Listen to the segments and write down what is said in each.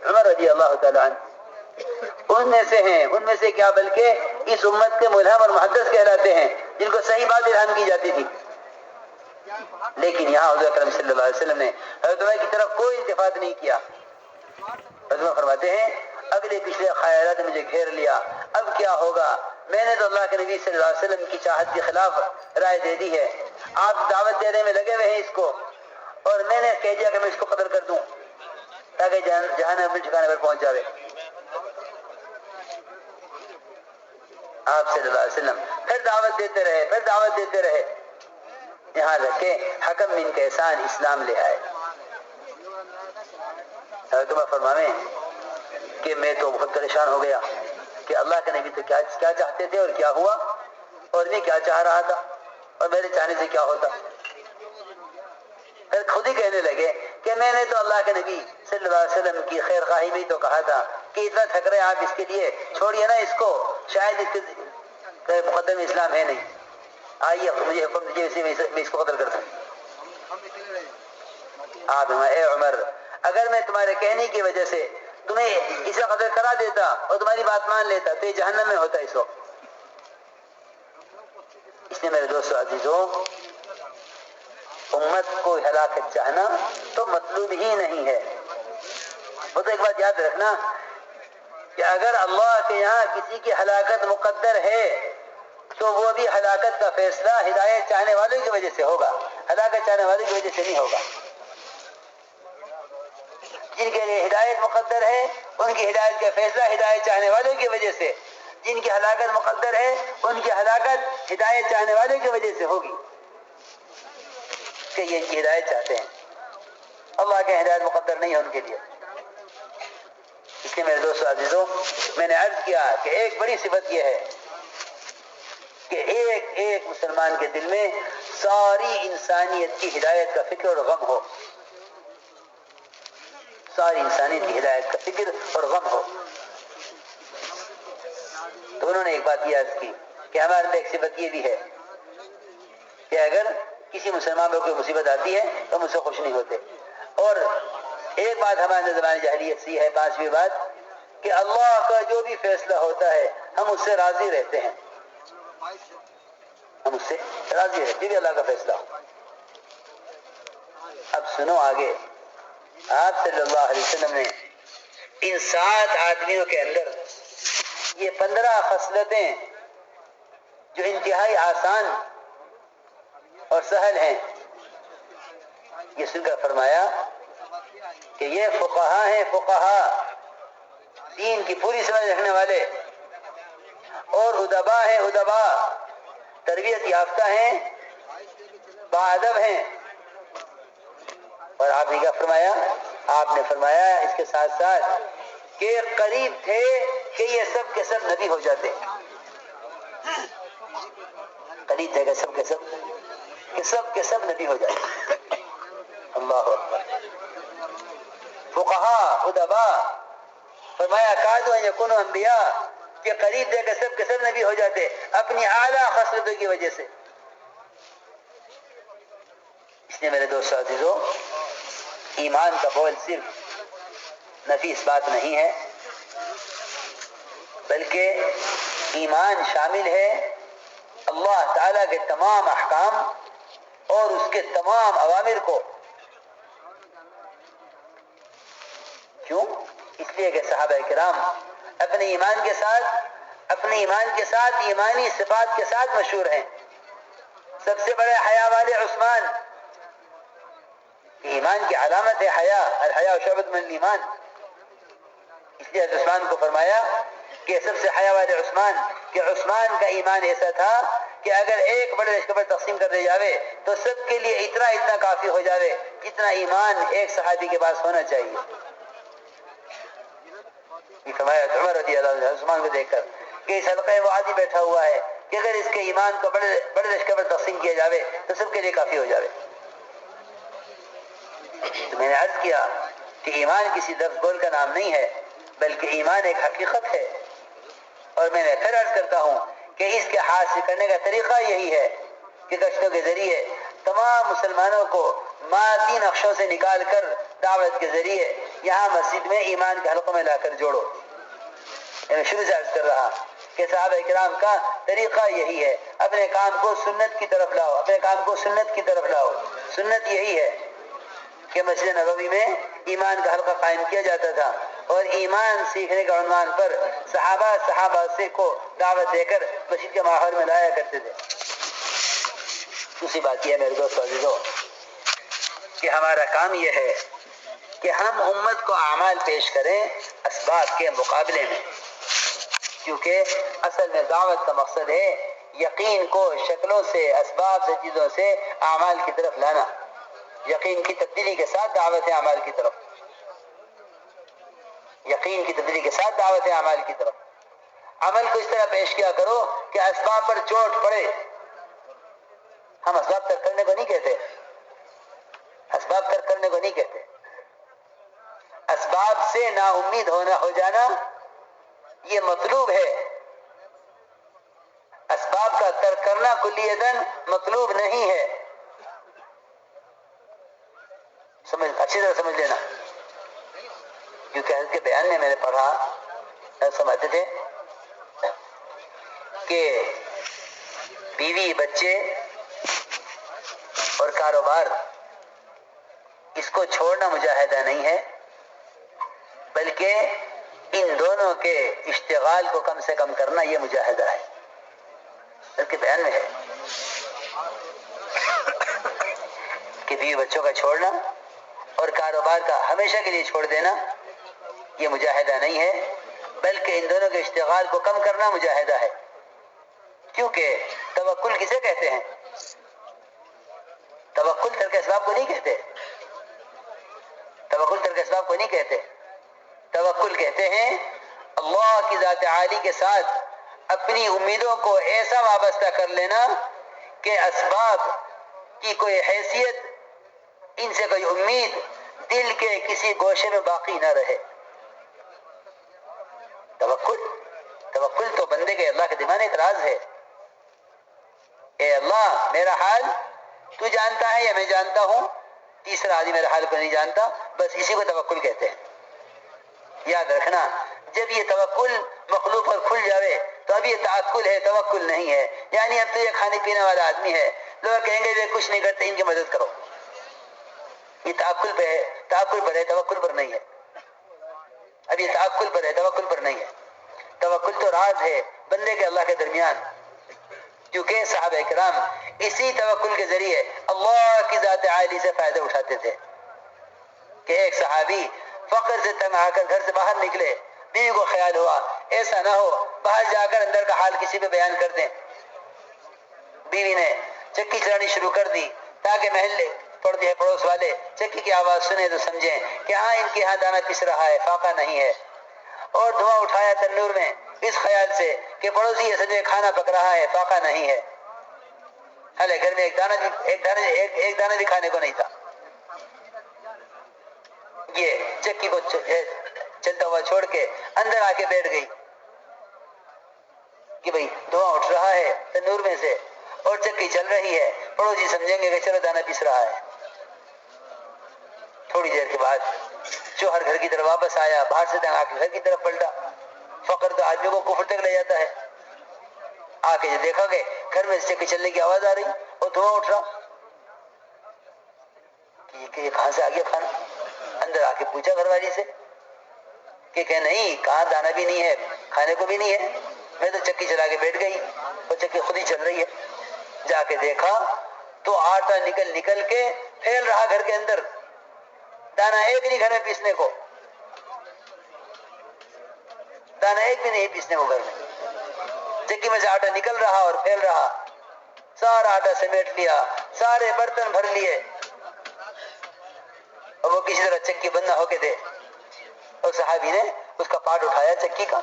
عمر رضی اللہ تعالیٰ عنہ ان میں سے ہیں، ان میں سے کیا بلکہ اس امت کے ملہم اور محدث کہلاتے ہیں جن کو صحیح بات الہام کی جاتی تھی. لیکن یہاں حضور اکرم صلی اللہ علیہ وسلم نے حضرت عمر کی طرف کوئی التفات نہیں کیا. حضرت عمر فرماتے ہیں اگلے پچھلے خیالات نے مجھے گھیر لیا، اب کیا ہوگا؟ میں نے تو اللہ کے نبی صلی اللہ علیہ وسلم کی چاہت کے خلاف رائے دے دی ہے، آپ دعوت دینے میں لگے ہوئے ہیں اس کو، اور میں نے کہہ دیا کہ میں اس کو قتل کر دوں تاکہ جہنم اپنے ٹھکانے پر پہنچ جاوے. آپ صلی اللہ علیہ وسلم پھر دعوت دیتے رہے یہاں تک کہ حکم بن کیسان اسلام لے آئے. حضرت عمر فرماویں کہ میں تو بہت پریشان ہو گیا کہ اللہ کے نبی تو کیا چاہتے تھے اور کیا ہوا، اور میں کیا چاہ رہا تھا اور میرے چاہنے سے کیا ہوتا. پھر خود ہی کہنے لگے کہ میں نے تو اللہ کے نبی صلی اللہ علیہ وسلم کی خیر خواہی میں تو کہا تھا کہ اتنا تھک رہے آپ اس کے لیے چھوڑیے نا اس کو، شاید اس کے مقدم اسلام ہے نہیں، آئیے مجھے حکم دیجیے میں اس کو قتل کرتا ہوں. آپ اے عمر اگر میں تمہارے کہنے کی وجہ سے تمہیں اسے قتل کرا دیتا اور تمہاری بات مان لیتا تو یہ جہنم میں ہوتا اس وقت. اس لیے میرے دوستو عزیزو، امت کو ہلاکت چاہنا تو مطلوب ہی نہیں ہے. وہ تو ایک بات یاد رکھنا کہ اگر اللہ کے یہاں کسی کی ہلاکت مقدر ہے تو وہ بھی ہلاکت کا فیصلہ ہدایت چاہنے والوں کی وجہ سے ہوگا، ہلاکت چاہنے والوں کی وجہ سے نہیں ہوگا. جن کے لیے ہدایت مقدر ہے ان کی ہدایت کا فیصلہ ہدایت چاہنے والوں کی وجہ سے، جن کی ہلاکت مقدر ہے ان کی ہلاکت ہدایت چاہنے والوں کی وجہ سے ہوگی کہ یہ ان کی ہدایت چاہتے ہیں. اللہ کے ہدایت مقدر نہیں ہے ان کے لیے. اس لیے میرے دوستو عزیزوں، میں نے عرض کیا کہ ایک بڑی صفت یہ ہے کہ ایک ایک مسلمان کے دل میں ساری انسانیت کی ہدایت کا فکر اور غم ہو، ساری انسانیت کی ہدایت کا فکر اور غم ہو. تو انہوں نے ایک بات یہ عرض کی کہ ہمارے میں ایک صفت یہ بھی ہے کہ اگر کسی مسلمان پر کوئی مصیبت آتی ہے تو ہم اس سے خوش نہیں ہوتے. اور ایک بات ہمارے زبان جاہلیت سی ہے، پانچویں بات، کہ اللہ کا جو بھی فیصلہ ہوتا ہے ہم اس سے راضی رہتے ہیں، ہم اس سے راضی رہتے ہیں اللہ کا فیصلہ. اب سنو آگے، آپ صلی اللہ علیہ وسلم نے ان 7 آدمیوں کے اندر یہ 15 خصلتیں جو انتہائی آسان اور سہل ہیں یہ سن کر فرمایا کہ یہ فقہا ہیں، فقہا دین کی پوری سمجھ رکھنے والے، اور ادبا ہیں، ادبا تربیت یافتہ ہیں، باادب ہیں. اور آپ نے کیا فرمایا؟ آپ نے فرمایا اس کے ساتھ ساتھ کہ قریب تھے کہ یہ سب کے سب نبی ہو جاتے، قریب تھے کہ سب کے سب نبی ہو جاتے. اللہ اکبر. فقہا ادبا فرمایا کادو ان یکونوا انبیاء، کہ قریب تھے کہ سب نبی ہو جاتے اپنی اعلیٰ خصلتوں کی وجہ سے. اس لیے میرے دوستو عزیزو، ایمان کا بول صرف نفی اس بات نہیں ہے، بلکہ ایمان شامل ہے اللہ تعالیٰ کے تمام احکام اور اس کے تمام اوامر کو. کیوں؟ اس لیے کہ صحابہ کرام اپنے ایمان کے ساتھ ایمانی صفات کے ساتھ مشہور ہیں. سب سے بڑے حیا والے عثمان، ایمان کی علامت ہے حیا، الحیا شعبۃ من الایمان. اس لیے عثمان کو فرمایا کہ سب سے حیا والے عثمان، کہ عثمان کا ایمان ایسا تھا کہ اگر ایک بڑے لشکر پر تقسیم کر دے جاوے تو سب کے لیے اتنا کافی ہو جاوے جتنا ایمان ایک صحابی کے پاس ہونا چاہیے. یہ فرمایا عمر رضی اللہ عنہ عثمان کو دیکھ کر کہ اس حلقہ وعدی بیٹھا ہوا ہے کہ اگر اس کے ایمان کو بڑے لشکر پر تقسیم کیا جاوے تو سب کے لیے کافی ہو جاوے. تو میں نے عرض کیا کہ ایمان کسی لفظ گول کا نام نہیں ہے بلکہ ایمان ایک حقیقت ہے. اور میں نے پھر عرض کرتا ہوں کہ اس کے حاصل کرنے کا طریقہ یہی ہے کہ گشتوں کے ذریعے تمام مسلمانوں کو مادی نقشوں سے نکال کر دعوت کے ذریعے یہاں مسجد میں ایمان کے حلقوں میں لا کر جوڑو. میں شروع سے عرض کر رہا کہ صحابہ کرام کا طریقہ یہی ہے، اپنے کام کو سنت کی طرف لاؤ، اپنے کام کو سنت کی طرف لاؤ. سنت یہی ہے کہ مسجد نبوی میں ایمان کا حلقہ قائم کیا جاتا تھا اور ایمان سیکھنے کا عنوان پر صحابہ سے کو دعوت دے کر مسجد کے ماحول میں لایا کرتے تھے. دوسری بات یہ ہے میرے دوست عزیزو کہ ہمارا کام یہ ہے کہ ہم امت کو اعمال پیش کریں اسباب کے مقابلے میں، کیونکہ اصل میں دعوت کا مقصد ہے یقین کو شکلوں سے، اسباب سے، چیزوں سے اعمال کی طرف لانا. یقین کی تبدیلی کے ساتھ دعوت اعمال کی طرف، یقین کی تبدیلی کے ساتھ دعوت اعمال کی طرف. عمل کو اس طرح پیش کیا کرو کہ اسباب پر چوٹ پڑے. ہم اسباب ترک کرنے کو نہیں کہتے، اسباب ترک کرنے کو نہیں کہتے. اسباب سے نا امید ہو جانا یہ مطلوب ہے. اسباب کا ترک کرنا کلیتاً مطلوب نہیں ہے. اچھی طرح سمجھ لینا، کیونکہ حضرت کے بیان میں نے پڑھا، سمجھتے تھے کہ بیوی، بچے اور کاروبار اس کو چھوڑنا مجاہدہ نہیں ہے، بلکہ ان دونوں کے اشتغال کو کم سے کم کرنا یہ مجاہدہ ہے. اس کے بیان میں ہے کہ بیوی بچوں کا چھوڑنا اور کاروبار کا ہمیشہ کے لیے چھوڑ دینا یہ مجاہدہ نہیں ہے، بلکہ ان دونوں کے اشتغال کو کم کرنا مجاہدہ ہے. کیونکہ توکل کسے کہتے ہیں؟ توکل ترک اسباب کو نہیں کہتے، توکل ترک اسباب کو نہیں کہتے. توکل کہتے ہیں اللہ کی ذات عالی کے ساتھ اپنی امیدوں کو ایسا وابستہ کر لینا کہ اسباب کی کوئی حیثیت، ان سے کوئی امید دل کے کسی گوشے میں باقی نہ رہے. توکل تو بندے کے اللہ کے دماغ میں ایک راز ہے. اے اللہ میرا حال تو جانتا ہے یا میں جانتا ہوں، تیسرا آدمی میرے حال کو نہیں جانتا، بس اسی کو توکل کہتے ہیں. یاد رکھنا، جب یہ توکل مخلوق پر کھل جاوے تو اب یہ تعقل ہے، توکل نہیں ہے. یعنی اب تو یہ کھانے پینے والا آدمی ہے، لوگ کہیں گے یہ کچھ نہیں کرتے، ان کی مدد کرو. یہ تعقل پہ ہے، تعقل پر ہے، توکل پر نہیں ہے. اب یہ تعقل پر ہے، توکل پر نہیں ہے. توکل تو راز ہے بندے کے اللہ کے درمیان، کیونکہ صحابہ کرام اسی توکل کے ذریعے اللہ کی ذات عالی سے فائدہ اٹھاتے تھے. کہ ایک صحابی فقر سے تنگ آ کر گھر سے باہر نکلے، بیوی کو خیال ہوا ایسا نہ ہو باہر جا کر اندر کا حال کسی پہ بیان کر دیں. بیوی نے چکی چلانی شروع کر دی تاکہ محلے پڑوس والے چکی کی آواز سنیں تو سمجھیں کہ ہاں ان کے ہاں دانا پس رہا ہے، فاقہ نہیں ہے. اور دھواں اٹھایا تنور میں اس خیال سے کہ پڑوسی یہ سمجھے کھانا پک رہا ہے، فاقہ نہیں ہے. حالے گھر میں ایک دانہ بھی کھانے کو نہیں تھا. یہ چکی کو چلتا ہوا چھوڑ کے اندر آ کے بیٹھ گئی کہ بھئی دھواں اٹھ رہا ہے تنور میں سے اور چکی چل رہی ہے، پڑوسی سمجھیں گے کہ چلو دانا پس رہا ہے. تھوڑی دیر کے بعد شوہر گھر کی طرف واپس آیا، باہر سے تنگ آ کے گھر کی طرف پلٹا. فقر تو آدمی کو کفر تک لے جاتا ہے. آ کے جو دیکھا کہ گھر میں سے چکی چلنے کی آواز آ رہی اور دھواں اٹھ رہا کہ یہ کہاں سے آ گیا کھانا. اندر آ کے پوچھا گھر والی سے کہ نہیں، کہاں دانا بھی نہیں ہے، کھانے کو بھی نہیں ہے، میں تو چکی چلا کے بیٹھ گئی اور چکی خود ہی چل رہی ہے. جا کے دیکھا تو آٹا نکل کے پھیل رہا گھر کے اندر. دانا ایک نہیں گھر میں پیسنے کو، دانا ایک بھی نہیں پیسنے کو گھر میں. چکی میں سے آٹا نکل رہا اور پھیل رہا. سارا آٹا سمیٹ لیا، سارے برتن بھر لیے اور وہ کسی طرح چکی بند نہ ہو کے دے. اور صحابی نے اس کا پارٹ اٹھایا، چکی کا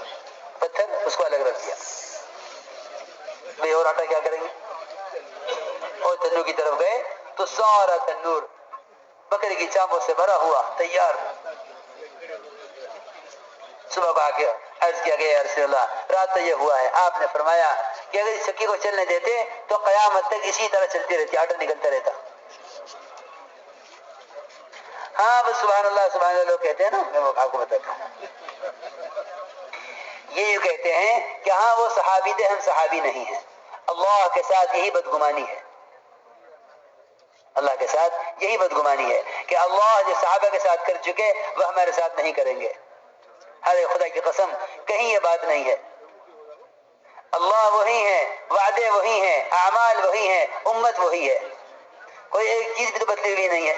پتھر اس کو الگ رکھ دیا. بھئی اور آٹا کیا کریں گے؟ اور تنور کی طرف گئے تو سارا تنور بکرے کی چاپوں سے بھرا ہوا تیار. صبح کو آ کے عرض کیا گیا یا رسول اللہ رات تو یہ ہوا ہے. آپ نے فرمایا کہ اگر اس چکی کو چلنے دیتے تو قیامت تک اسی طرح چلتی رہتی، آٹا نکلتا رہتا. ہاں بس سبحان اللہ لوگ کہتے ہیں نا، میں آپ کو بتاتا ہوں، یہ یوں کہتے ہیں کہ ہاں وہ صحابی تھے، ہم صحابی نہیں ہیں. اللہ کے ساتھ یہی بدگمانی ہے، اللہ کے ساتھ یہی بدگمانی ہے کہ اللہ جو صحابہ کے ساتھ کر چکے وہ ہمارے ساتھ نہیں کریں گے. ارے خدا کی قسم کہیں یہ بات نہیں ہے. اللہ وہی ہے، وعدے وہی ہیں، اعمال وہی ہیں، امت وہی ہے، کوئی ایک چیز بھی تو بدلی ہوئی نہیں ہے،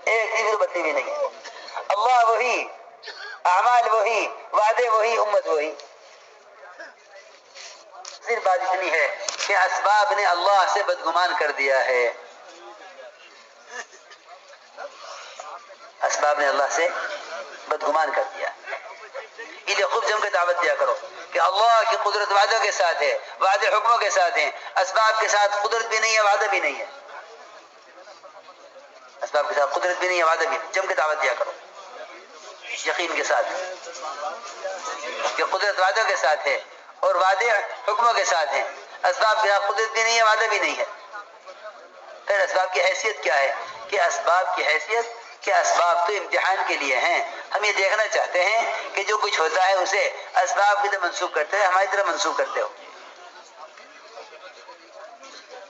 ایک چیز بھی تو بدلی ہوئی نہیں ہے. اللہ وہی، اعمال وہی، وعدے وہی، امت وہی. صرف بات اتنی ہے کہ اسباب نے اللہ سے بدگمان کر دیا ہے، اسباب نے اللہ سے بدگمان کر دیا. اس لیے خوب جم کے دعوت دیا کرو کہ اللہ کی قدرت وعدوں کے ساتھ ہے، وعدے حکموں کے ساتھ ہیں، اسباب کے ساتھ قدرت بھی نہیں ہے، وعدہ بھی نہیں ہے. اسباب کے ساتھ قدرت بھی نہیں ہے، وعدہ بھی نہیں. جم کے دعوت دیا کرو یقین کے ساتھ کہ قدرت وعدوں کے ساتھ ہے اور وعدے حکموں کے ساتھ ہیں. اسباب کے ساتھ قدرت بھی نہیں ہے، وعدہ بھی نہیں ہے. پھر اسباب کی حیثیت کیا ہے؟ کہ اسباب کی حیثیت کہ اسباب تو امتحان کے لیے ہیں. ہم یہ دیکھنا چاہتے ہیں کہ جو کچھ ہوتا ہے اسے اسباب کی طرف منسوخ کرتے ہیں، ہماری طرف منسوخ کرتے ہو.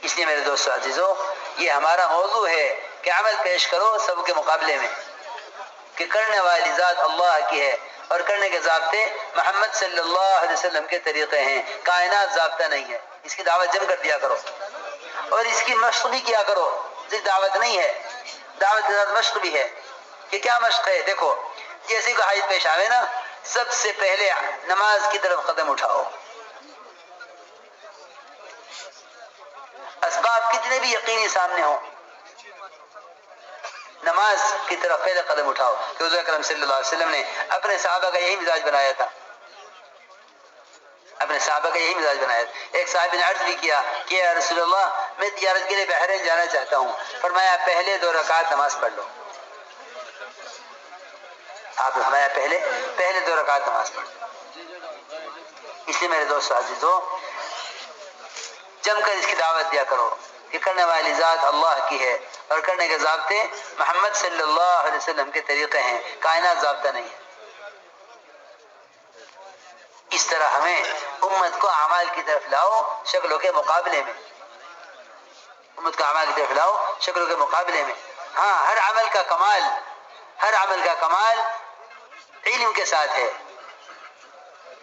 اس لیے میرے دوستو عزیزو، یہ ہمارا موضوع ہے کہ عمل پیش کرو سب کے مقابلے میں، کہ کرنے والی ذات اللہ کی ہے اور کرنے کے ضابطے محمد صلی اللہ علیہ وسلم کے طریقے ہیں. کائنات ضابطہ نہیں ہے. اس کی دعوت جم کر دیا کرو اور اس کی مشق بھی کیا کرو. صرف دعوت نہیں ہے، دعوت کے ساتھ مشق بھی ہے. کہ کیا مشق ہے؟ دیکھو جیسے کہ حاجت پیش آوے نا، سب سے پہلے نماز کی طرف قدم اٹھاؤ. اسباب کتنے بھی یقینی سامنے ہوں، نماز کی طرف پہلے قدم اٹھاؤ. کہ حضور اکرم صلی اللہ علیہ وسلم نے اپنے صحابہ کا یہی مزاج بنایا تھا، اپنے صحابہ کا یہی مزاج بنایا تھا. ایک صحابی نے عرض بھی کیا کہ یا رسول اللہ میں تجارت کے لیے بحرین جانا چاہتا ہوں. فرمایا پہلے 2 رکعت نماز پڑھ لو. آپ نے فرمایا پہلے 2 رکعت نماز پڑھ لو. اس لیے میرے دوست عزیزو، جم کر اس کی دعوت دیا کرو کہ کرنے والی ذات اللہ کی ہے اور کرنے کے ضابطے محمد صلی اللہ علیہ وسلم کے طریقے ہیں. کائنات ضابطہ نہیں ہے. اس طرح ہمیں امت کو اعمال کی طرف لاؤ شکلوں کے مقابلے میں، امت کو اعمال کی طرف لاؤ شکلوں کے مقابلے میں. ہاں ہر عمل کا کمال علم کے ساتھ ہے.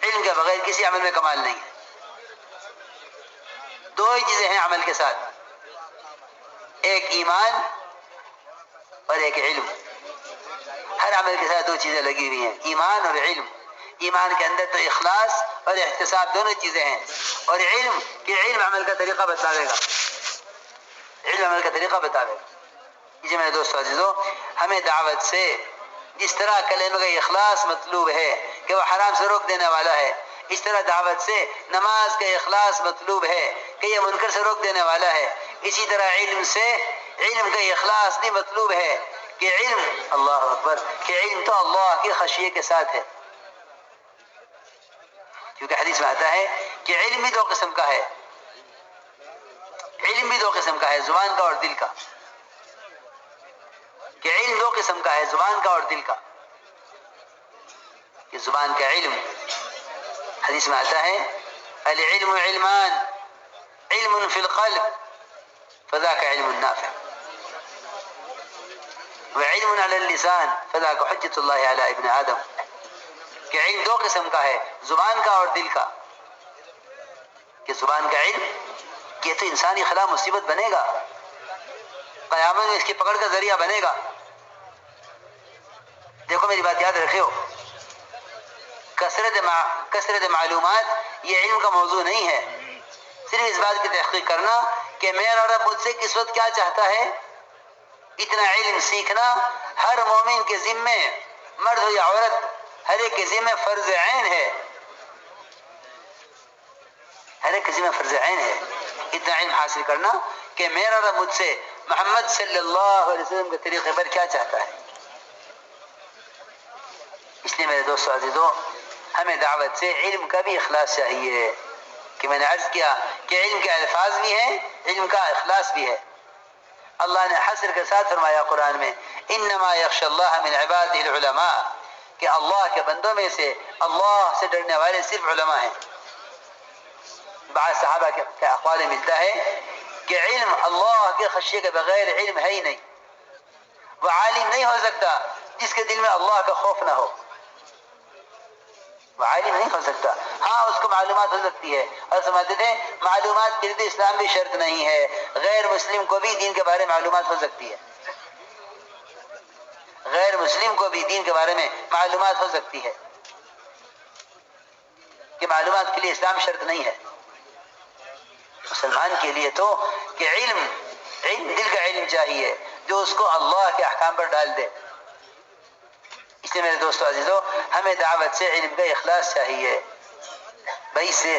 علم کے بغیر کسی عمل میں کمال نہیں ہے. 2 ہی چیزیں ہیں عمل کے ساتھ، ایک ایمان اور ایک علم. ہر عمل کے ساتھ 2 چیزیں لگی ہوئی ہیں، ایمان اور علم. ایمان کے اندر تو اخلاص اور احتساب دونوں چیزیں ہیں، اور علم کہ علم عمل کا طریقہ بتاوے گا، علم عمل کا طریقہ بتاوے گا. جی میرے دوستو عزیزو، ہمیں دعوت سے جس طرح کلمہ کا اخلاص مطلوب ہے کہ وہ حرام سے روک دینے والا ہے، اس طرح دعوت سے نماز کا اخلاص مطلوب ہے کہ یہ منکر سے روک دینے والا ہے. اسی طرح علم سے علم کا اخلاص بھی مطلوب ہے کہ علم، اللہ اکبر، کہ علم تو اللہ کی خشیت کے ساتھ ہے. کیونکہ حدیث میں آتا ہے کہ علم بھی 2 قسم کا ہے، علم بھی 2 قسم کا ہے، زبان کا اور دل کا. کہ علم 2 قسم کا ہے، زبان کا اور دل کا. کہ زبان کا علم، حدیث میں آتا ہے العلم علمان، علم فی القلب فذاک علم نافع، وعلم علی اللسان فذاک حجت اللہ علی ابن آدم. کہ علم 2 قسم کا ہے، زبان کا اور دل کا. کہ زبان کا علم یہ تو انسانی خلا مصیبت بنے گا، قیامت میں اس کی پکڑ کا ذریعہ بنے گا. دیکھو میری بات یاد رکھو، کثرت معلومات یہ علم کا موضوع نہیں ہے. صرف اس بات کی تحقیق کرنا کہ میرا رب مجھ سے کس وقت کیا چاہتا ہے، اتنا علم سیکھنا ہر مومن کے ذمے، مرد ہو یا عورت، ہر ایک کے ذمے فرض عین ہے، ہر ایک کے ذمے فرض عین ہے. اتنا علم حاصل کرنا کہ میرا رب مجھ سے محمد صلی اللہ علیہ وسلم کے طریقے پر کیا چاہتا ہے. اس لیے میرے دوستو عزیزو، ہمیں دعوت سے علم کا بھی اخلاص چاہیے. کہ میں نے عرض کیا کہ علم کے الفاظ بھی ہیں، علم کا اخلاص بھی ہے. اللہ نے حصر کے ساتھ فرمایا قرآن میں انما یخشى اللہ من عباده العلماء، کہ اللہ کے بندوں میں سے اللہ سے ڈرنے والے صرف علماء ہیں۔ بعض صحابہ کے اقوال ملتا ہے کہ علم اللہ کے خشیے کے بغیر علم ہے ہی نہیں، وہ عالم نہیں ہو سکتا جس کے دل میں اللہ کا خوف نہ ہو، وہ عالم نہیں ہو سکتا۔ ہاں اس کو معلومات ہو سکتی ہے، اور سمجھتے تھے معلومات کے لیے اسلام بھی شرط نہیں ہے، غیر مسلم کو بھی دین کے بارے میں معلومات ہو سکتی ہے، غیر مسلم کو بھی دین کے بارے میں معلومات ہو سکتی ہے، کہ معلومات کے لیے اسلام شرط نہیں ہے۔ مسلمان کے لیے تو کہ علم دل کا علم چاہیے جو اس کو اللہ کے احکام پر ڈال دے۔ اس لیے میرے دوستو عزیزو، ہمیں دعوت سے علم کا اخلاص چاہیے۔ بھائی سے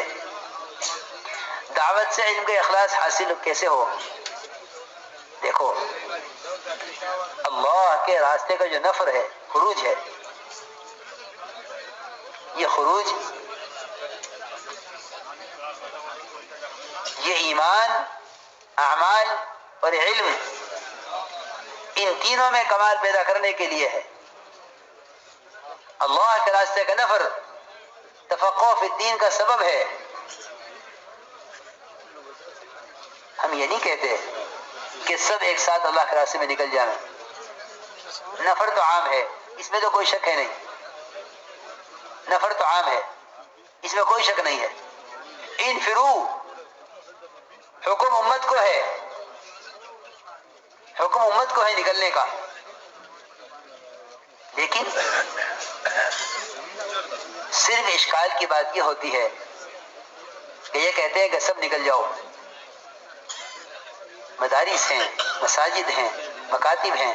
دعوت سے علم کا اخلاص حاصل کیسے ہو؟ دیکھو، اللہ کے راستے کا جو نفر ہے، خروج ہے، یہ خروج، یہ ایمان، اعمال اور علم، ان تینوں میں کمال پیدا کرنے کے لیے ہے۔ اللہ کے راستے کا نفر تفقہ فی الدین کا سبب ہے۔ ہم یہ نہیں کہتے کہ سب ایک ساتھ اللہ کے راستے میں نکل جائیں، نفر تو عام ہے، اس میں تو کوئی شک ہے نہیں، نفر تو عام ہے، اس میں کوئی شک نہیں ہے۔ انفرو، حکم امت کو ہے، حکم امت کو ہے نکلنے کا، لیکن صرف اشکال کی بات یہ ہوتی ہے کہ یہ کہتے ہیں کہ سب نکل جاؤ، مدارس ہیں، مساجد ہیں، مکاتب ہیں،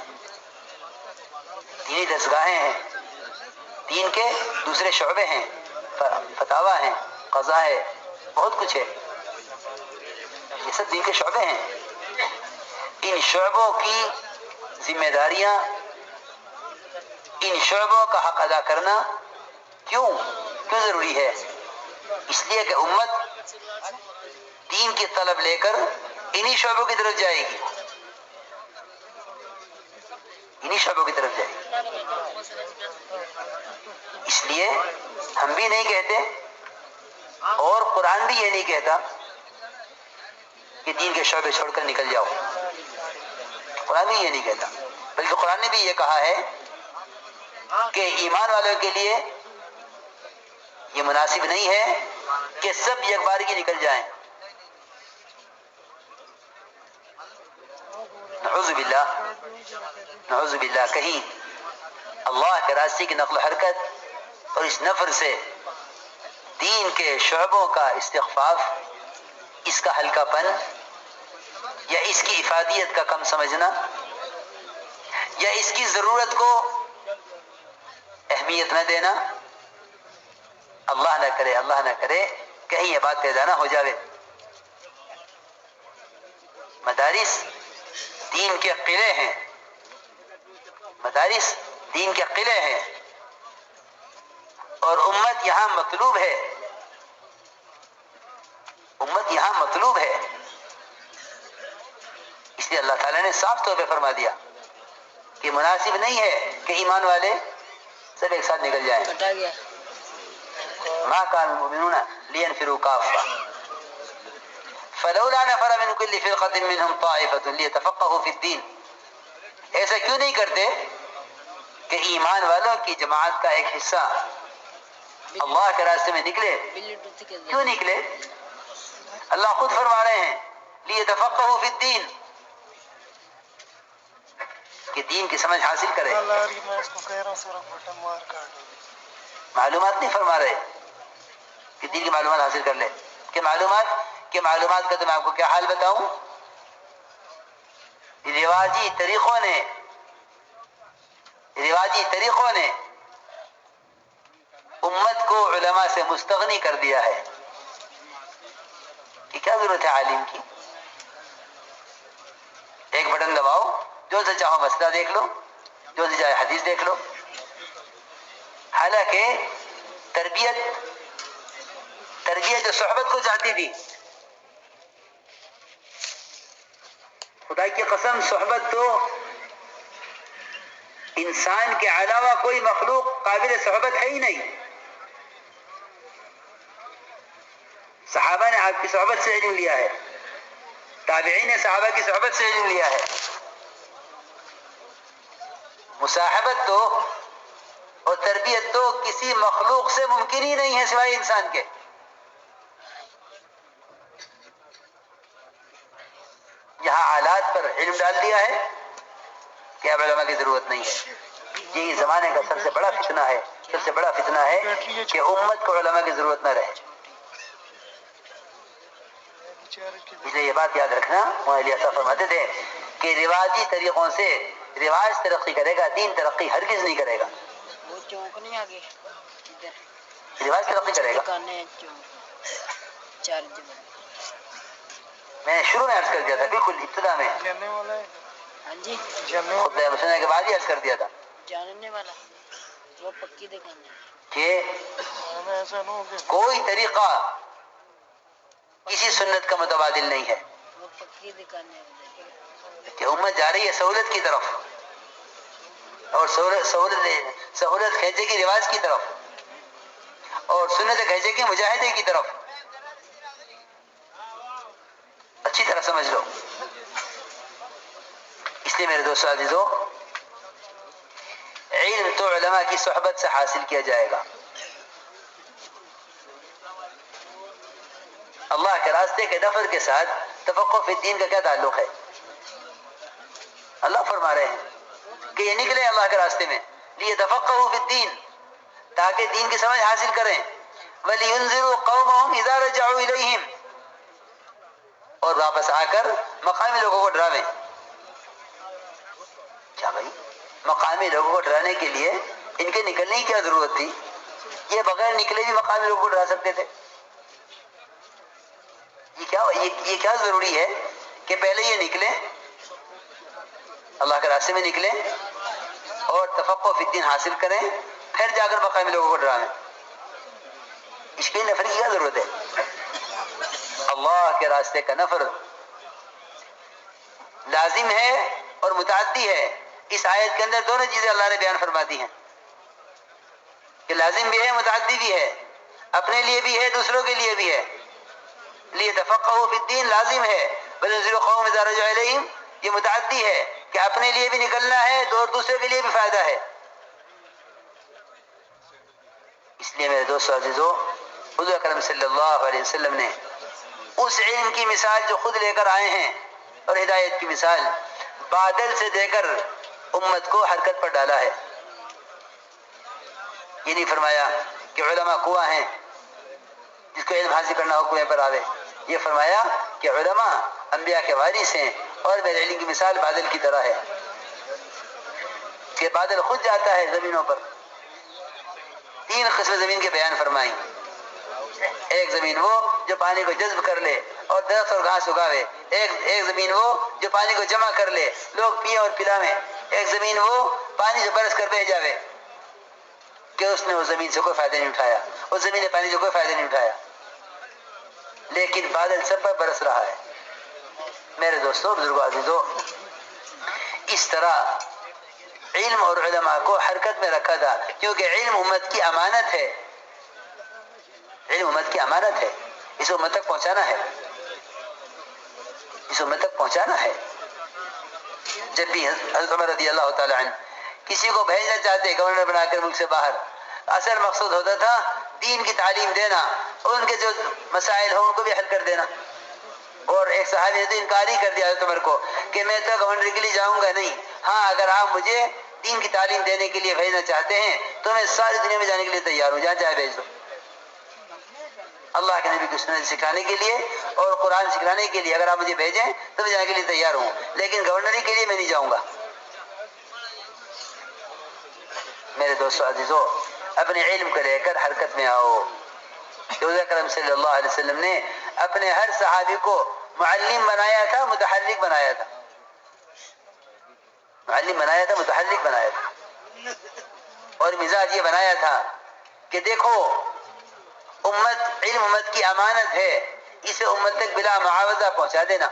دینی درسگاہیں ہیں، دین کے دوسرے شعبے ہیں، فتاوی ہیں، قضا ہے، بہت کچھ ہے، یہ سب دین کے شعبے ہیں۔ ان شعبوں کی ذمہ داریاں، ان شعبوں کا حق ادا کرنا کیوں ضروری ہے؟ اس لیے کہ امت دین کی طلب لے کر انہی شعبوں کی طرف جائے گی، انہی شعبوں کی طرف جائے گی۔ اس لیے ہم بھی نہیں کہتے، اور قرآن بھی یہ نہیں کہتا کہ دین کے شعبے چھوڑ کر نکل جاؤ، قرآن بھی یہ نہیں کہتا، بلکہ قرآن نے بھی یہ کہا ہے کہ ایمان والوں کے لیے یہ مناسب نہیں ہے کہ سب یکبارگی نکل جائیں۔ نعوذ باللہ، نعوذ باللہ، کہیں اللہ کے راستے کی نقل و حرکت اور اس نفر سے دین کے شعبوں کا استخفاف، اس کا ہلکا پن یا اس کی افادیت کا کم سمجھنا یا اس کی ضرورت کو اہمیت نہ دینا، اللہ نہ کرے، اللہ نہ کرے کہیں یہ بات پیدا نہ ہو جاوے۔ مدارس دین کے قلعے ہیں، مدارس دین کے قلعے ہیں، اور امت یہاں مطلوب ہے، امت یہاں مطلوب ہے۔ اس لیے اللہ تعالیٰ نے صاف طور پہ فرما دیا کہ مناسب نہیں ہے کہ ایمان والے سب ایک ساتھ نکل جائیں۔ ما كان المؤمنون لينفروا كافة فلولا نفر من كل فرقة منهم طائفة ليتفقهوا في الدين۔ ایسا کیوں نہیں کرتے کہ ایمان والوں کی جماعت کا ایک حصہ اللہ کے راستے میں نکلے؟ کیوں نکلے؟ اللہ خود فرما رہے ہیں ليتفقهوا في الدين، کہ دین کی سمجھ حاصل کرے۔ معلومات نہیں فرما رہے کہ دین کی معلومات حاصل کر لے، کہ معلومات کا تو میں آپ کو کیا حال بتاؤں، رواجی طریقوں نے امت کو علماء سے مستغنی کر دیا ہے، کہ کیا ضرورت ہے عالم کی؟ ایک بٹن دباؤ، جو سے چاہو مسئلہ دیکھ لو، جو سے چاہے حدیث دیکھ لو۔ حالانکہ تربیت جو صحبت کو چاہتی تھی، خدا کی قسم صحبت تو انسان کے علاوہ کوئی مخلوق قابل صحبت ہے ہی نہیں. صحابہ نے آپ کی صحبت سے علم لیا ہے, تابعین نے صحابہ کی صحبت سے علم لیا ہے. مصاحبت تو اور تربیت تو کسی مخلوق سے ممکن ہی نہیں ہے سوائے انسان کے. یہاں حالات پر علم ڈال دیا ہے کہ اب علماء کی ضرورت نہیں ہے. یہی زمانے کا سب سے بڑا فتنہ ہے, سب سے بڑا فتنہ ہے کہ امت کو علماء کی ضرورت نہ رہے. اس لیے یہ بات یاد رکھنا, مولانا علی اصغر فرماتے تھے کہ رواجی طریقوں سے رواج ترقی کرے گا, دین ترقی ہرگز نہیں کرے گا. وہ چوک نہیں آگے رواج ترقی کرے گا. میں نے شروع میں عرض کر دیا تھا, بالکل ابتدا میں ہاں جی خطبہ مسنہ کے بعد ہی عرض کر دیا تھا جاننے والا وہ پکی دکان ہے کہ کوئی طریقہ کسی سنت کا متبادل نہیں ہے. وہ پکی دکان ہے کہ امت جا رہی ہے سہولت کی طرف, اور سہولت کھینچے کی رواج کی طرف, اور سنت کھینچے کی مجاہدے کی طرف. اچھی طرح سمجھ لو. اس لیے میرے دوستو عزیزو, علم تو علماء کی صحبت سے حاصل کیا جائے گا. اللہ کے راستے کے نفر کے ساتھ تفقہ فی الدین کا کیا تعلق ہے؟ اللہ فرما رہے ہیں کہ یہ نکلے اللہ کے راستے میں لیتفقہوا فی الدین, تاکہ دین کی سمجھ حاصل کریں. وَلِيُنذِرُوا قَوْمَهُمْ إِذَا رَجَعُوا إِلَيْهِمْ, اور واپس آ کر مقامی لوگوں کو ڈراویں. کیا بھائی, مقامی لوگوں کو ڈرانے کے لیے ان کے نکلنے کی کیا ضرورت تھی؟ یہ بغیر نکلے بھی مقامی لوگوں کو ڈرا سکتے تھے. یہ کیا ضروری ہے کہ پہلے یہ نکلیں, اللہ کے راستے میں نکلیں اور تفقہ فی الدین حاصل کریں, پھر جا کر مقامی لوگوں کو ڈرائیں. اس کے نفر کی کیا ضرورت ہے؟ اللہ کے راستے کا نفر لازم ہے اور متعدی ہے. اس آیت کے اندر دونوں چیزیں اللہ نے بیان فرما دی ہیں کہ لازم بھی ہے, متعدی بھی ہے, اپنے لیے بھی ہے, دوسروں کے لیے بھی ہے. لیتفقہوا فی الدین لازم ہے, وَلِيُنذِرُوا قَوْمَهُمْ إِذَا رَجَعُوا إِلَيْهِمْ یہ متعدی ہے کہ اپنے لیے بھی نکلنا ہے اور دوسرے کے لیے بھی فائدہ ہے. اس لیے میرے دوستو عزیزو, حضور اکرم صلی اللہ علیہ وسلم نے اس علم کی مثال جو خود لے کر آئے ہیں اور ہدایت کی مثال بادل سے دے کر امت کو حرکت پر ڈالا ہے. یہ نہیں فرمایا کہ علماء کنواں ہیں جس کو علم حاصل کرنا ہو کنویں پر آوے. یہ فرمایا کہ علماء انبیاء کے وارث ہیں, اور میرے علم کی مثال بادل کی طرح ہے کہ بادل خود جاتا ہے زمینوں پر. 3 قسم زمین کے بیان فرمائیں. ایک زمین وہ جو پانی کو جذب کر لے اور درخت اور گھاس اگاوے. ایک زمین وہ جو پانی کو جمع کر لے, لوگ پیے اور پلاویں. ایک زمین وہ پانی سے برس کر بہ جاوے کہ اس نے اس زمین سے کوئی فائدہ نہیں اٹھایا, اس زمین نے پانی سے کوئی فائدہ نہیں اٹھایا, لیکن بادل سب پر برس رہا ہے. میرے دوستو, بزرگو, عزیزو, اس طرح علم اور علماء کو حرکت میں رکھا تھا, کیونکہ علم امت کی امانت ہے. علم امت کی امانت ہے, اس امت تک پہنچانا ہے, اس امت تک پہنچانا ہے. جب بھی حضرت عمر رضی اللہ تعالی عنہ کسی کو بھیجنا چاہتے گورنر بنا کر ملک سے باہر, اصل مقصود ہوتا تھا دین کی تعلیم دینا اور ان کے جو مسائل ہوں ان کو بھی حل کر دینا. اور ایک صحابی نے تو انکار ہی کر دیا حضرت عمر کو کہ میں تو گورنر کے لیے جاؤں گا نہیں, ہاں اگر آپ مجھے دین کی تعلیم دینے کے لیے بھیجنا چاہتے ہیں تو میں ساری دنیا میں جانے کے لیے تیار ہوں, جہاں چاہے بھیج دو. اللہ کے نبی کی سنت سکھانے کے لیے اور قرآن سکھانے کے لیے اگر آپ مجھے بھیجیں تو میں جانے کے لیے تیار ہوں, لیکن گورنری کے لیے میں نہیں جاؤں گا. میرے دوستو عزیزو, اپنے علم کو لے کر حرکت میں آؤ. حضور اکرم صلی اللہ علیہ وسلم نے اپنے ہر صحابی کو معلم بنایا تھا, متحرک بنایا تھا. معلم بنایا تھا, متحرک بنایا تھا, اور مزاج یہ بنایا تھا کہ دیکھو علم امت کی امانت ہے, اسے امت تک بلا معاوضہ پہنچا دینا.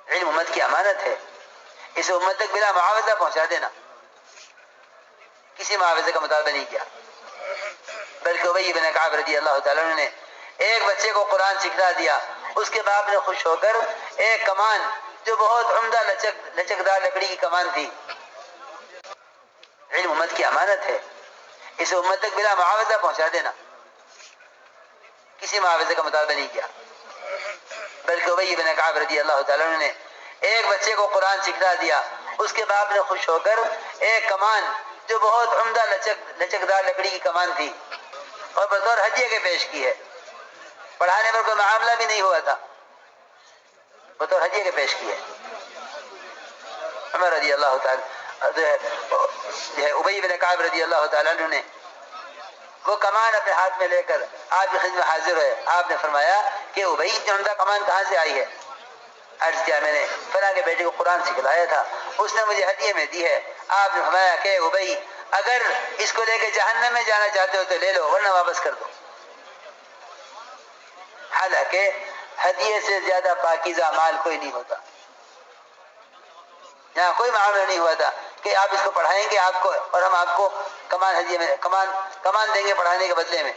علم امت کی امانت ہے، اسے امت تک بلا معاوضہ پہنچا دینا، کسی معاوضے کا مطالبہ نہیں کیا، بلکہ ابی بن کعب رضی اللہ تعالیٰ عنہ نے ایک بچے کو قرآن سکھلا دیا، اس کے باپ نے خوش ہو کر ایک کمان جو بہت عمدہ لچکدار لکڑی کی کمان تھی، علم امت کی امانت ہے، اسے امت تک بلا معاوضہ پہنچا دینا، کسی معاوضے کا مطالبہ نہیں کیا، بلکہ ابی بن کعب رضی اللہ تعالیٰ عنہ نے ایک بچے کو قرآن سکھلا دیا، اس کے باپ نے خوش ہو کر ایک کمان جو بہت عمدہ لچکدار لکڑی کی کمان تھی اور بطور ہدیے کے پیش کی ہے، پڑھانے پر کوئی معاملہ بھی نہیں ہوا تھا، بطور ہدیے کے پیش کی ہے۔ عمر رضی اللہ تعالی ابی بن کعب رضی اللہ تعالیٰ عنہ نے وہ کمان اپنے ہاتھ میں لے کر آپ کی خدمت میں حاضر ہوئے، آپ نے فرمایا کہ ابی اتنی عمدہ کمان کہاں سے آئی ہے؟ عرض کیا میں نے فلاں کے بیٹے کو قرآن سکھلایا تھا، اس نے مجھے ہدیے میں دی ہے۔ آپ نے فرمایا کہ ابی اگر اس کو لے کے جہنم میں جانا چاہتے ہو تو لے لو ورنہ واپس کر دو۔ حالانکہ ہدیے سے زیادہ پاکیزہ مال کوئی نہیں ہوتا، یہاں کوئی معاملہ نہیں ہوا تھا کہ آپ اس کو پڑھائیں گے آپ کو اور ہم آپ کو کمان ہدیے میں کمان دیں گے پڑھانے کے بدلے میں،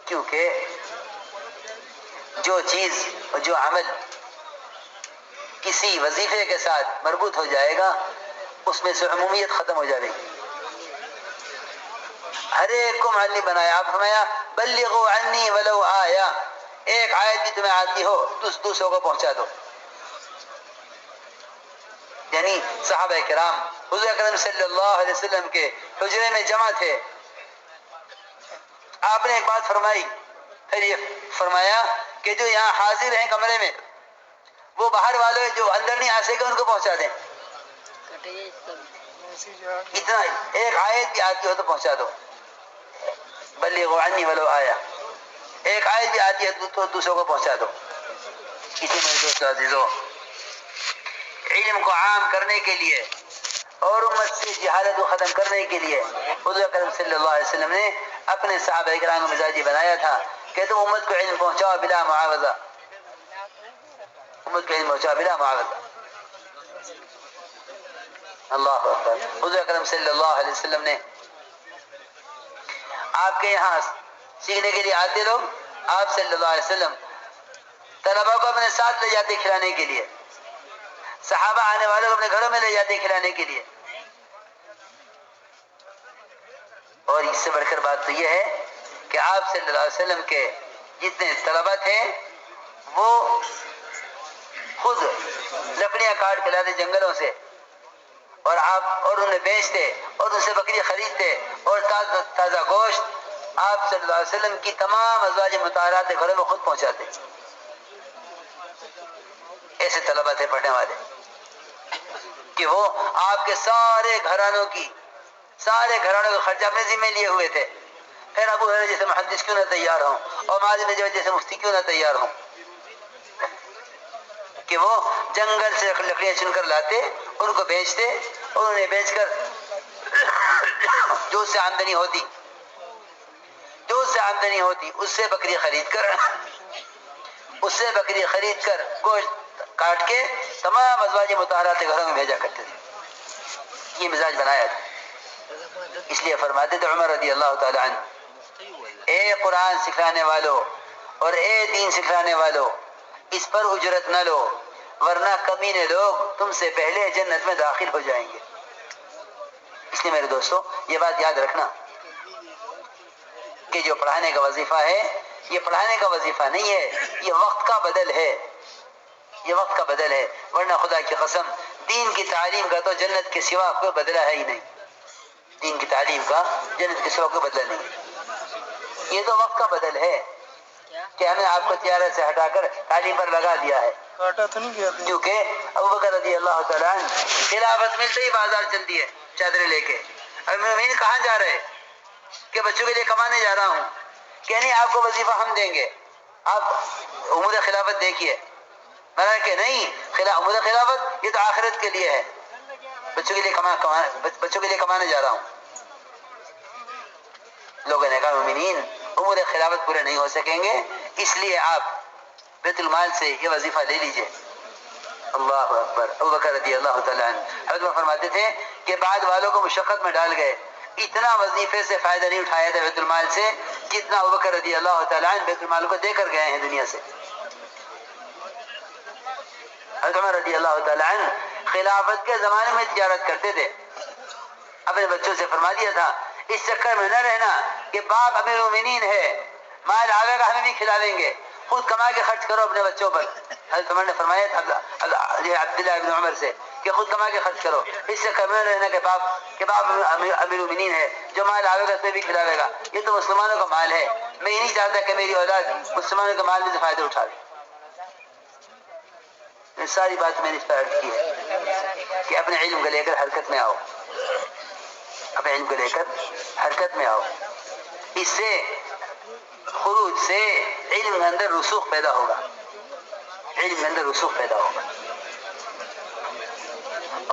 کیونکہ جو چیز اور جو عمل کسی وظیفے کے ساتھ مربوط ہو جائے گا اس میں سے عمومیت ختم ہو جائے گی، ہر ایک کو معلم بنایا۔ آپ فرمایا بلغوا عنی ولو آیا، ایک آیت بھی تمہیں آتی ہو دوسروں کو پہنچا دو۔ یعنی صحابہ کرام حضور اکرم صلی اللہ علیہ وسلم کے حجرے میں جمع تھے، آپ نے ایک بات فرمائی، پھر یہ فرمایا کہ جو یہاں حاضر ہیں کمرے میں وہ باہر والے جو اندر نہیں آ سکے ان کو پہنچا دیں، اتنا ایک آیت بھی آتی ہو تو پہنچا دو، بلغوا عنی ولو آیا، ایک آیت بھی آتی ہے تو دوسروں کو پہنچا دو۔ اسی میرے دوست عزیزو، علم کو عام کرنے کے لیے اور امت سے جہالت کو ختم کرنے کے لیے حضور اکرم صلی اللہ علیہ وسلم نے اپنے صحابہ کرام کو مزاجی بنایا تھا کہ تم امت کو علم پہنچاؤ بلا معاوضہ، امت کو علم پہنچاؤ بلا معاوضہ۔ اللہ اکبر۔ حضور اکرم صلی اللہ علیہ وسلم نے آپ کے یہاں سیکھنے کے لیے آتے لوگ، آپ صلی اللہ علیہ وسلم طلبا کو اپنے ساتھ لے جاتے کھلانے کے لیے، صحابہ آنے والوں کو اپنے گھروں میں لے جاتے کھلانے کے لیے، اور اس سے بڑھ کر بات تو یہ ہے کہ آپ صلی اللہ علیہ وسلم کے جتنے طلبا تھے وہ خود لکڑیاں کاٹ کے لاتے جنگلوں سے اور انہیں بیچتے اور ان سے بکری خریدتے اور تازہ گوشت آپ صلی اللہ علیہ وسلم کی تمام ازواج مطہرات کے گھروں میں خود پہنچاتے۔ ایسے طلبا تھے پڑھنے والے کہ وہ آپ کے سارے گھرانوں کا خرچہ اپنے ذمہ لیے ہوئے تھے، پھر ابو ہریرہ جیسے محدث کیوں نہ تیار ہوں اور معاذ بن جبل جیسے مفتی کیوں نہ تیار ہوں کہ وہ جنگل سے لکڑیاں چن کر لاتے، ان کو بیچتے اور انہیں بیچ کر جو اس سے آمدنی ہوتی اس سے بکری خرید کر گوشت کاٹ کے تمام ازواج مطہرات کے گھروں میں بھیجا کرتے تھے۔ یہ مزاج بنایا تھا، اس لیے فرماتے تھے عمر رضی اللہ تعالی عنہ، اے قرآن سکھلانے والوں اور اے دین سکھلانے والوں، اس پر اجرت نہ لو ورنہ کمینے لوگ تم سے پہلے جنت میں داخل ہو جائیں گے۔ اس لیے میرے دوستو یہ بات یاد رکھنا کہ جو پڑھانے کا وظیفہ ہے یہ پڑھانے کا وظیفہ نہیں ہے، یہ وقت کا بدل ہے، یہ وقت کا بدل ہے، ورنہ خدا کی قسم دین کی تعلیم کا تو جنت کے سوا کوئی بدلہ ہے ہی نہیں، دین کی تعلیم کا جنت کے سوا کوئی بدلہ نہیں، یہ تو وقت کا بدل ہے کہ ہمیں آپ کو تجارت سے ہٹا کر تعلیم پر لگا دیا ہے، کیونکہ ابوبکر رضی اللہ تعالیٰ عنہ خلافت ملتے ہی بازار چل دیے چادریں لے کے، امین کہاں جا رہے کہ بچوں کے لیے کمانے جا رہا ہوں، کہ نہیں آپ کو وظیفہ ہم دیں گے، آپ امور خلافت دیکھیے، میں کہ نہیں امور خلافت یہ تو آخرت کے لیے ہے، بچوں کے لیے کمانے جا رہا ہوں۔ لوگوں نے کہا مومنین امور خلافت پورے نہیں ہو سکیں گے، اس لیے آپ بیت المال سے یہ وظیفہ لے لیجئے۔ اللہ اکبر۔ ابو بکر رضی اللہ تعالیٰ عنہ حضرت فرماتے تھے کہ بعد والوں کو مشقت میں ڈال گئے، اتنا وظیفے سے فائدہ نہیں اٹھایا تھا بیت المال سے جتنا ابو بکر رضی اللہ تعالیٰ عنہ بیت المال کو دے کر گئے ہیں دنیا سے۔ حضرت عمر رضی اللہ تعالیٰ عنہ خلافت کے زمانے میں تجارت کرتے تھے، اپنے بچوں سے فرما دیا تھا اس چکر میں نہ رہنا کہ باپ امیر المومنین ہے، مال آگے کا ہمیں بھی کھلا دیں گے، خود کما کے خرچ کرو اپنے بچوں پر۔ حضرت عمر نے فرمایا تھا عبداللہ ابن عمر سے کہ خود کما کے خرچ کرو، اس چکر میں نہ رہنا کہ باپ امیر المومنین ہے، جو مال آگے کا اسے بھی کھلاوے گا، یہ تو مسلمانوں کا مال ہے، میں یہ نہیں چاہتا کہ میری اولاد مسلمانوں کے مال میں سے فائدہ اٹھا لے۔ ساری بات میں نے اس پر عرض کی ہے کہ اپنے علم کو لے کر حرکت میں آؤ، اپنے علم کو لے کر حرکت میں آؤ، اس سے خروج سے علم کے اندر رسوخ پیدا ہوگا، علم کے اندر رسوخ پیدا ہوگا۔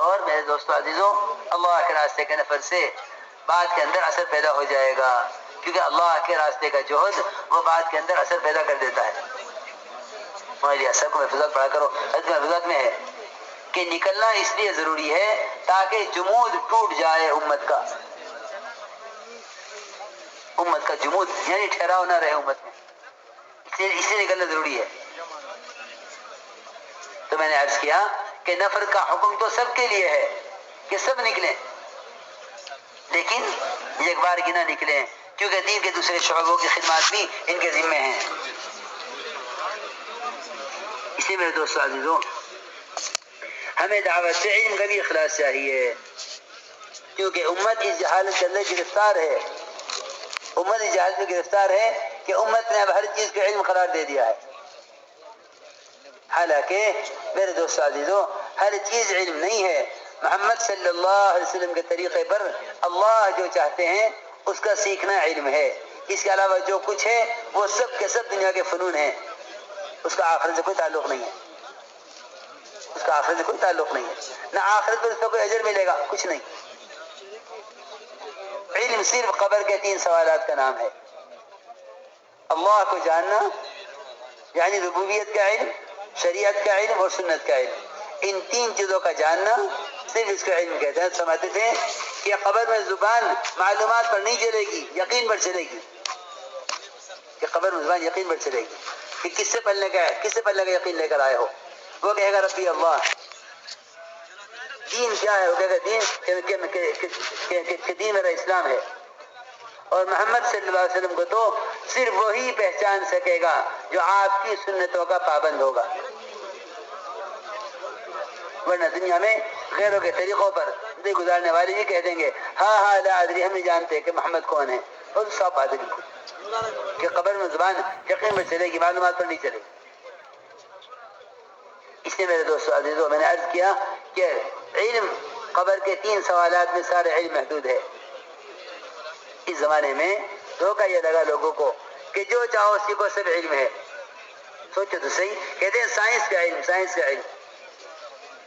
اور میرے دوستو عزیزوں، اللہ کے راستے کے نفر سے بات کے اندر اثر پیدا ہو جائے گا، کیونکہ اللہ کے راستے کا جوہد وہ بات کے اندر اثر پیدا کر دیتا ہے۔ ہمارے اثر کو محفوظات پڑھا کرو، حدیث محفوظات میں ہے کہ نکلنا اس لیے ضروری ہے تاکہ جمود ٹوٹ جائے امت کا، امت کا جمود یعنی ٹھہراؤ نہ رہے امت میں، اس لیے نکلنا ضروری ہے۔ تو میں نے عرض کیا کہ نفر کا حکم تو سب کے لیے ہے کہ سب نکلیں، لیکن ایک بار کی نہ نکلیں، کیونکہ دین کے دوسرے شعبوں کی خدمات بھی ان کے ذمے ہیں۔ اسی میرے دوستو عزیزوں، ہمیں دعوت سے علم کا بھی اخلاص چاہیے، کیونکہ امت اس جہالت کے اندر گرفتار ہے، امت اس جہالت میں گرفتار ہے کہ امت نے اب ہر چیز کو علم قرار دے دیا ہے، حالانکہ میرے دوستو عزیزوں ہر چیز علم نہیں ہے۔ محمد صلی اللہ علیہ وسلم کے طریقے پر اللہ جو چاہتے ہیں اس کا سیکھنا علم ہے، اس کے علاوہ جو کچھ ہے وہ سب کے سب دنیا کے فنون ہیں، اس کا آخرت سے کوئی تعلق نہیں ہے، اس کا آخرت سے کوئی تعلق نہیں ہے، نہ آخرت پر اس کا کوئی اجر ملے گا، کچھ نہیں۔ علم صرف قبر کے 3 سوالات کا نام ہے، اللہ کو جاننا یعنی ربوبیت کا علم، شریعت کا علم اور سنت کا علم، ان 3 چیزوں کا جاننا صرف اس کو علم کہتے ہیں۔ سمجھتے تھے کہ قبر میں زبان معلومات پر نہیں چلے گی، یقین پر چلے گی، کہ قبر میں زبان یقین پر چلے گی کہ کس سے پلنے کا یقین لے کر آئے ہو، وہ کہے گا ربی اللہ۔ دین کیا ہے؟ وہ کہے گا دین کہ دین میرا اسلام ہے، اور محمد صلی اللہ علیہ وسلم کو تو صرف وہی پہچان سکے گا جو آپ کی سنتوں کا پابند ہوگا، ورنہ دنیا میں غیروں کے طریقوں پر زندگی گزارنے والے بھی کہہ دیں گے ہاں لا ادری، ہم نہیں جانتے کہ محمد کون ہے، اور سب بات ہے کہ قبر میں زبان یقین پر چلے گی، معلومات پر نہیں چلے گی۔ اس لیے میرے دوستو عزیزوں میں نے عرض کیا کہ علم قبر کے 3 سوالات میں سارے علم محدود ہے۔ اس زمانے میں دھوکہ یہ لگا لوگوں کو کہ جو چاہو اسی کو سب علم ہے، سوچو تو صحیح، کہتے ہیں سائنس کا علم، سائنس کا علم۔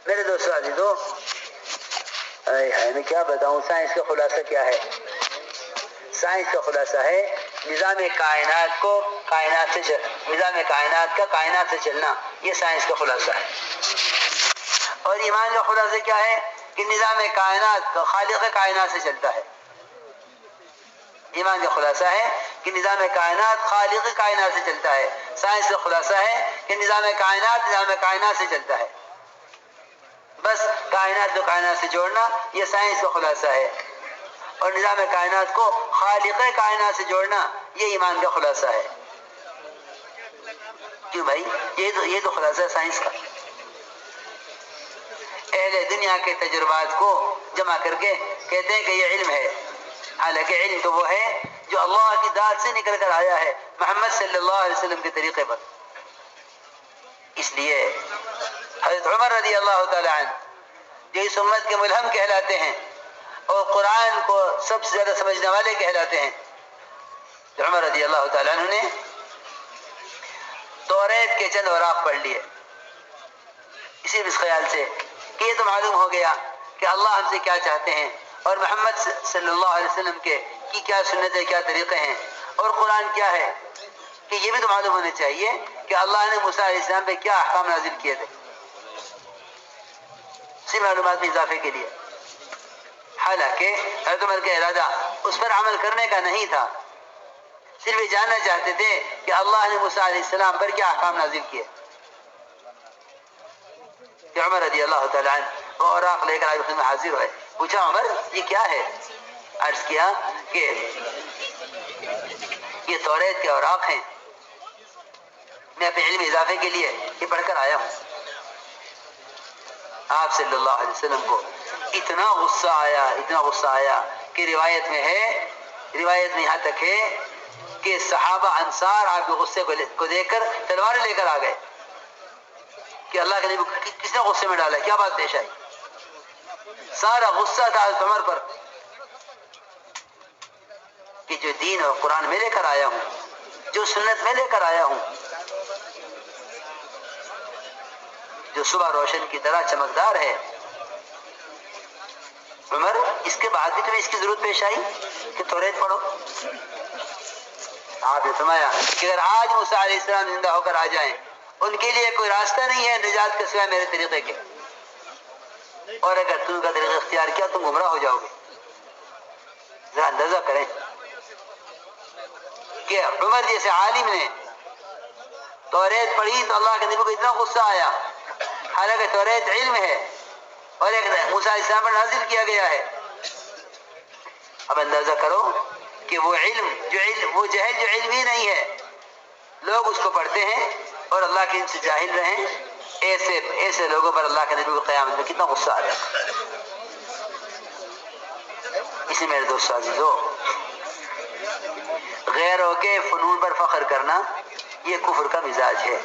میرے دوستو عزیزوں میں کیا بتاؤں، سائنس کا خلاصہ کیا ہے؟ سائنس کا خلاصہ ہے نظام کائنات کا کائنات سے چلنا، یہ سائنس کا خلاصہ ہے۔ اور ایمان کا خلاصہ کیا ہے کہ نظام کائنات خالق کائنات سے چلتا ہے۔ ایمان کا خلاصہ ہے کہ نظام کائنات خالق کائنات سے چلتا ہے۔ سائنس کا خلاصہ ہے کہ نظام کائنات سے چلتا ہے۔ بس کائنات کو کائنات سے جوڑنا یہ سائنس کا خلاصہ ہے، اور نظام کائنات کو خالق کائنات سے جوڑنا یہ ایمان کا خلاصہ ہے۔ کیوں بھائی؟ یہ تو خلاصہ ہے سائنس کا۔ اہل دنیا کے تجربات کو جمع کر کے کہتے ہیں کہ یہ علم ہے، حالانکہ علم تو وہ ہے جو اللہ کی ذات سے نکل کر آیا ہے محمد صلی اللہ علیہ وسلم کے طریقے پر۔ اس لیے حضرت عمر رضی اللہ تعالی عنہ جو اس امت کے ملہم کہلاتے ہیں اور قرآن کو سب سے زیادہ سمجھنے والے کہلاتے ہیں، عمر رضی اللہ تعالی عنہ نے توریت کے چند اوراق پڑھ لیے اسی خیال سے کہ یہ تو معلوم ہو گیا کہ اللہ ہم سے کیا چاہتے ہیں اور محمد صلی اللہ علیہ وسلم کی کیا سنتیں، کیا طریقے ہیں، اور قرآن کیا ہے، کہ یہ بھی تو معلوم ہونا چاہیے کہ اللہ نے موسیٰ علیہ السلام پہ کیا احکام نازل کیے تھے، اسی معلومات میں اضافے کے لیے. حالانکہ حضرت عمر کا ارادہ اس پر عمل کرنے کا نہیں تھا، صرف یہ جاننا چاہتے تھے کہ اللہ نے موسیٰ علیہ السلام پر کیا احکام نازل کیے. کہ عمر رضی اللہ تعالیٰ عنہ وہ اوراق لے کر آج میں حاضر ہوئے. پوچھا عمر یہ کیا ہے؟ عرض کیا کہ یہ توریت کے اوراق ہیں، میں اپنے علم اضافے کے لیے یہ پڑھ کر آیا ہوں. آپ صلی اللہ علیہ وسلم کو اتنا غصہ آیا کہ روایت میں یہاں تک ہے کہ صحابہ انصار آپ کے غصے کو دیکھ کر تلواریں لے کر آ گئے کہ اللہ کے نبی کس نے غصے میں ڈالا ہے، کیا بات پیش آئی. سارا غصہ تھا حضرت عمر پر کہ جو دین اور قرآن میں لے کر آیا ہوں، جو سنت میں لے کر آیا ہوں، جو صبح روشن کی طرح چمکدار ہے، عمر اس کے بعد بھی تمہیں اس کی ضرورت پیش آئی کہ توریت پڑھو. آپ نے فرمایا کہ اگر آج موسیٰ علیہ السلام زندہ ہو کر آ جائیں، ان کے لیے کوئی راستہ نہیں ہے نجات کے سوائے میرے طریقے کے، اور اگر تم کا طریقہ اختیار کیا تم گمراہ ہو جاؤ گے. ذرا اندازہ کریں کہ عمر جیسے عالم نے توریت پڑھی تو اللہ کے نبی کو اتنا غصہ آیا، حالانکہ توریت علم ہے اور ایک موسیٰ علیہ السلام پر نازل کیا گیا ہے. اب اندازہ کرو کہ وہ جہل جو علم ہی نہیں ہے، لوگ اس کو پڑھتے ہیں اور اللہ کے علم سے جاہل رہیں، ایسے لوگوں پر اللہ کے نبی کو قیامت میں کتنا غصہ آیا. اسی میرے دوست عزیزو، غیروں کے فنون پر فخر کرنا یہ کفر کا مزاج ہے.